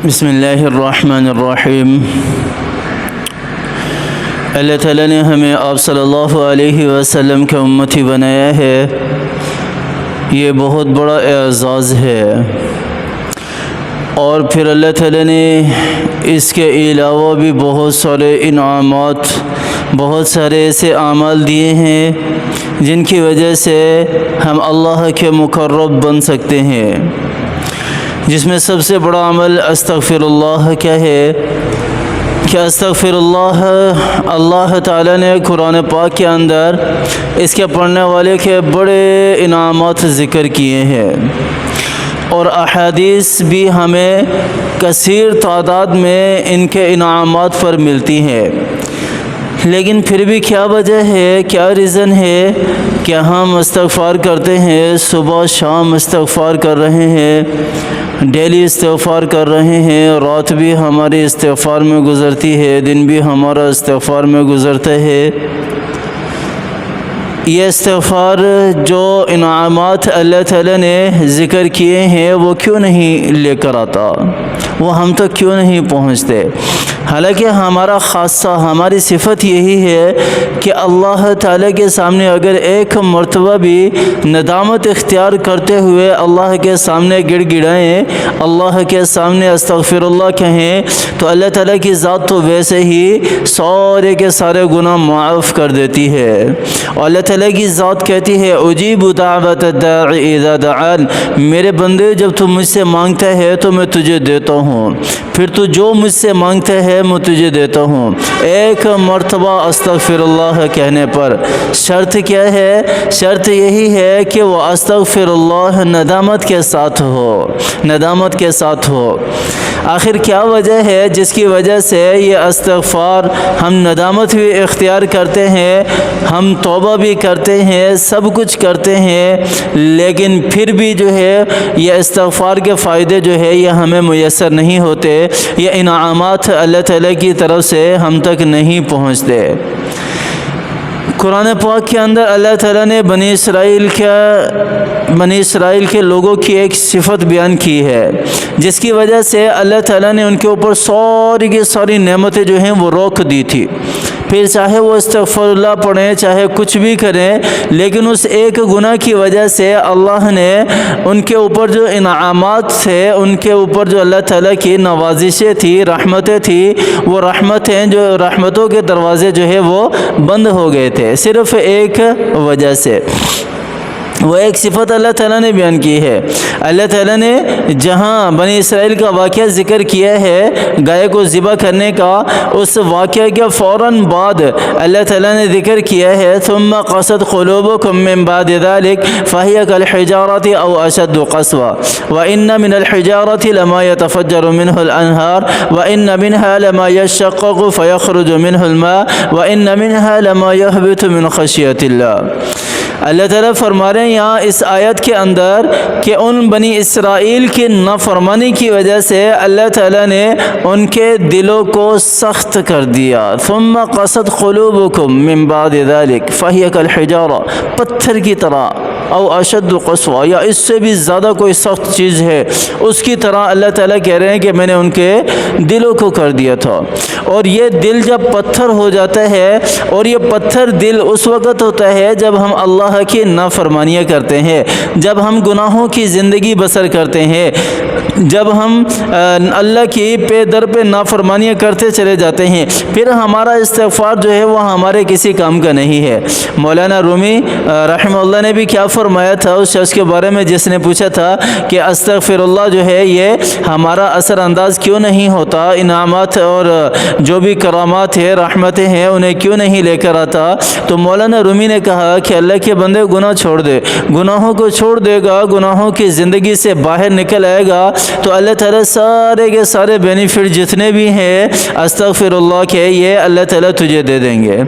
بسم اللہ الرحمن الرحیم۔ اللہ تعالیٰ نے ہمیں آپ صلی اللہ علیہ وسلم کے امتی بنایا ہے، یہ بہت بڑا اعزاز ہے۔ اور پھر اللہ تعالیٰ نے اس کے علاوہ بھی بہت سارے انعامات، بہت سارے ایسے اعمال دیے ہیں جن کی وجہ سے ہم اللہ کے مقرب بن سکتے ہیں، جس میں سب سے بڑا عمل استغفر اللہ کیا ہے کہ استغفر اللہ تعالیٰ نے قرآن پاک کے اندر اس کے پڑھنے والے کے بڑے انعامات ذکر کیے ہیں، اور احادیث بھی ہمیں کثیر تعداد میں ان کے انعامات پر ملتی ہیں۔ لیکن پھر بھی کیا وجہ ہے، کیا ریزن ہے کہ ہم استغفار کرتے ہیں، صبح شام استغفار کر رہے ہیں، ڈیلی استغفار کر رہے ہیں، رات بھی ہماری استغفار میں گزرتی ہے، دن بھی ہمارا استغفار میں گزرتا ہے۔ یہ استغفار جو انعامات اللہ تعالیٰ نے ذکر کیے ہیں وہ کیوں نہیں لے کر آتا، وہ ہم تک کیوں نہیں پہنچتے؟ حالانکہ ہمارا خاصہ، ہماری صفت یہی ہے کہ اللہ تعالیٰ کے سامنے اگر ایک مرتبہ بھی ندامت اختیار کرتے ہوئے اللہ کے سامنے گڑ گڑائیں، اللہ کے سامنے استغفر اللہ کہیں، تو اللہ تعالیٰ کی ذات تو ویسے ہی سارے کے سارے گناہ معاف کر دیتی ہے۔ اور اللہ تعالیٰ کی ذات کہتی ہے اجیب دعوت الداعی اذا دعان، میرے بندے جب تو مجھ سے مانگتا ہے تو میں تجھے دیتا ہوں، پھر تو جو مجھ سے مانگتا ہے میں تجھے دیتا ہوں۔ ایک مرتبہ استغفر اللہ کہنے پر شرط کیا ہے؟ شرط یہی ہے کہ وہ استغفر اللہ ندامت کے ساتھ ہو، ندامت کے ساتھ ہو۔ آخر کیا وجہ ہے جس کی وجہ سے یہ استغفار ہم ندامت بھی اختیار کرتے ہیں، ہم توبہ بھی کرتے ہیں، سب کچھ کرتے ہیں، لیکن پھر بھی جو ہے یہ استغفار کے فائدے جو ہے یہ ہمیں میسر نہیں ہوتے، یہ انعامات اللہ تعالیٰ کی طرف سے ہم تک نہیں پہنچتے۔ قرآن پاک کے اندر اللہ تعالیٰ نے بنی اسرائیل کے لوگوں کی ایک صفت بیان کی ہے، جس کی وجہ سے اللہ تعالیٰ نے ان کے اوپر ساری کی ساری نعمتیں جو ہیں وہ روک دی تھی۔ پھر چاہے وہ استغفر اللہ پڑھیں، چاہے کچھ بھی کریں، لیکن اس ایک گناہ کی وجہ سے اللہ نے ان کے اوپر جو انعامات تھے، ان کے اوپر جو اللہ تعالیٰ کی نوازشیں تھی، رحمتیں تھی، وہ رحمتیں جو رحمتوں کے دروازے جو ہے وہ بند ہو گئے تھے، صرف ایک وجہ سے۔ وہ ایک صفت اللہ تعالیٰ نے بیان کی ہے۔ اللہ تعالیٰ نے جہاں بنی اسرائیل کا واقعہ ذکر کیا ہے گائے کو ذبح کرنے کا، اس واقعہ کے فوراً بعد اللہ تعالیٰ نے ذکر کیا ہے ثم قست قلوبکم من بعد ذلك فهي كالحجارة او اشد قسوة وان من الحجارة لما يتفجر منه الانهار وان منها لما يشقق فيخرج منه الماء وان منها لما يهبط من خشية الله۔ اللہ تعالیٰ فرما رہے ہیں یہاں اس آیت کے اندر کہ ان بنی اسرائیل کی نافرمانی کی وجہ سے اللہ تعالیٰ نے ان کے دلوں کو سخت کر دیا۔ ثم قست قلوبکم من بعد ذلك فهي كالحجارة، پتھر کی طرح، او اشد قسوة، یا اس سے بھی زیادہ کوئی سخت چیز ہے اس کی طرح اللہ تعالیٰ کہہ رہے ہیں کہ میں نے ان کے دلوں کو کر دیا تھا۔ اور یہ دل جب پتھر ہو جاتا ہے، اور یہ پتھر دل اس وقت ہوتا ہے جب ہم اللہ کی نافرمانیاں کرتے ہیں، جب ہم گناہوں کی زندگی بسر کرتے ہیں، جب ہم اللہ کی پہ در پہ نافرمانیاں کرتے چلے جاتے ہیں، پھر ہمارا استغفار جو ہے وہ ہمارے کسی کام کا نہیں ہے۔ مولانا رومی رحمہ اللہ نے بھی کیا فرمایا تھا اس شخص کے بارے میں جس نے پوچھا تھا کہ استغفر اللہ جو ہے یہ ہمارا اثر انداز کیوں نہیں ہوتا، انعامات اور جو بھی کرامات ہیں، رحمتیں ہیں، انہیں کیوں نہیں لے کر آتا؟ تو مولانا رومی نے کہا کہ اللہ کے بندے گناہ چھوڑ دے، گناہوں کو چھوڑ دے گا، گناہوں کی زندگی سے باہر نکل آئے گا تو اللہ تعالیٰ سارے کے سارے بینیفٹ جتنے بھی ہیں استغفر اللہ کے، یہ اللہ تعالیٰ تجھے دے دیں گے۔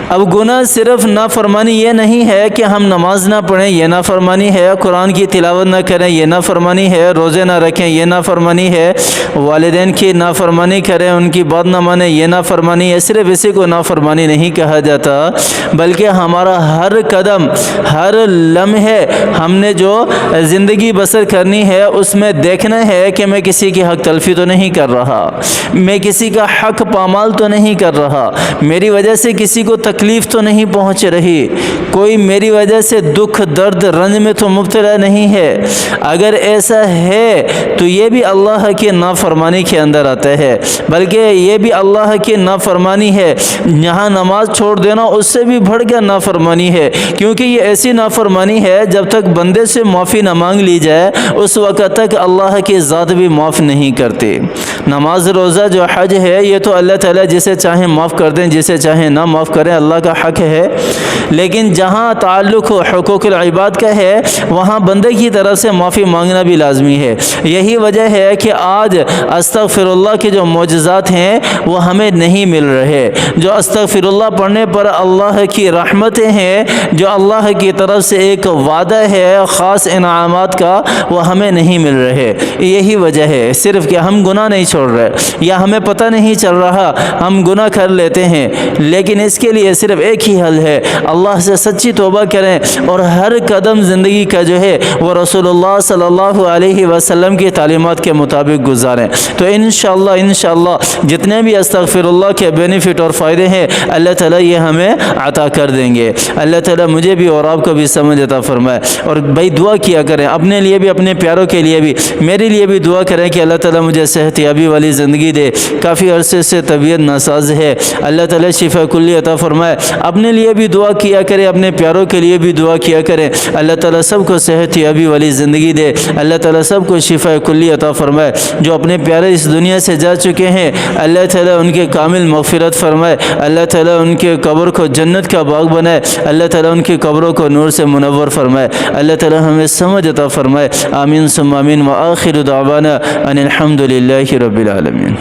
اب گناہ صرف نافرمانی یہ نہیں ہے کہ ہم نماز نہ پڑھیں، یہ نافرمانی ہے، قرآن کی تلاوت نہ کریں یہ نافرمانی ہے، روزے نہ رکھیں یہ نافرمانی ہے، والدین کی نافرمانی کریں، ان کی بات نہ مانیں یہ نافرمانی ہے۔ صرف اسی کو نافرمانی نہیں کہا جاتا، بلکہ ہمارا ہر قدم، ہر لمحے ہم نے جو زندگی بسر کرنی ہے اس میں دیکھنا ہے کہ میں کسی کی حق تلفی تو نہیں کر رہا، میں کسی کا حق پامال تو نہیں کر رہا، میری وجہ سے کسی کو تکلیف تو نہیں پہنچ رہی، کوئی میری وجہ سے دکھ درد رنج میں تو مبتلا نہیں ہے۔ اگر ایسا ہے تو یہ بھی اللہ کی نافرمانی کے اندر آتا ہے، بلکہ یہ بھی اللہ کی نافرمانی ہے۔ یہاں نماز چھوڑ دینا اس سے بھی بڑھ کر نافرمانی ہے، کیونکہ یہ ایسی نافرمانی ہے جب تک بندے سے معافی نہ مانگ لی جائے اس وقت تک اللہ کی ذات بھی معاف نہیں کرتے۔ نماز، روزہ، جو حج ہے، یہ تو اللہ تعالیٰ جسے چاہیں معاف کر دیں، جسے چاہیں نہ معاف کریں، اللہ کا حق ہے۔ لیکن جہاں تعلق حقوق العباد کا ہے وہاں بندے کی طرف سے معافی مانگنا بھی لازمی ہے۔ یہی وجہ ہے کہ آج استغفر اللہ کے جو معجزات ہیں وہ ہمیں نہیں مل رہے، جو استغفر اللہ پڑھنے پر اللہ کی رحمتیں ہیں، جو اللہ کی طرف سے ایک وعدہ ہے خاص انعامات کا، وہ ہمیں نہیں مل رہے۔ یہی وجہ ہے، صرف کہ ہم گناہ نہیں چھوڑ رہے یا ہمیں پتہ نہیں چل رہا، ہم گناہ کر لیتے ہیں۔ لیکن اس کے لیے صرف ایک ہی حل ہے، اللہ سے سچی توبہ کریں اور ہر قدم زندگی کا جو ہے وہ رسول اللہ صلی اللہ علیہ وسلم کی تعلیمات کے مطابق گزاریں۔ تو انشاءاللہ جتنے بھی استغفر اللہ کے بینیفٹ اور فائدے ہیں اللہ تعالیٰ یہ ہمیں عطا کر دیں گے۔ اللہ تعالیٰ مجھے بھی اور آپ کو بھی سمجھ عطا فرمائے۔ اور بھائی دعا کیا کریں اپنے لیے بھی، اپنے پیاروں کے لیے بھی، میرے لیے بھی دعا کریں کہ اللہ تعالیٰ مجھے صحت یابی والی زندگی دے۔ کافی عرصے سے طبیعت ناساز ہے، اللہ تعالیٰ شفا کلی عطا فرمائے۔ اپنے لیے بھی دعا کیا کریں، اپنے پیاروں کے لیے بھی دعا کیا کریں، اللہ تعالیٰ سب کو صحت یابی والی زندگی دے، اللہ تعالیٰ سب کو شفا کلی عطا فرمائے۔ جو اپنے پیارے اس دنیا سے جا چکے ہیں اللہ تعالیٰ ان کے کامل مغفرت فرمائے، اللہ تعالیٰ ان کے قبر کو جنت کا باغ بنائے، اللہ تعالیٰ ان کی قبروں کو نور سے منور فرمائے، اللہ تعالیٰ ہمیں سمجھ عطا فرمائے۔ آمین ثم آمین، وآخر دعوانا ان الحمد للہ رب العالمین۔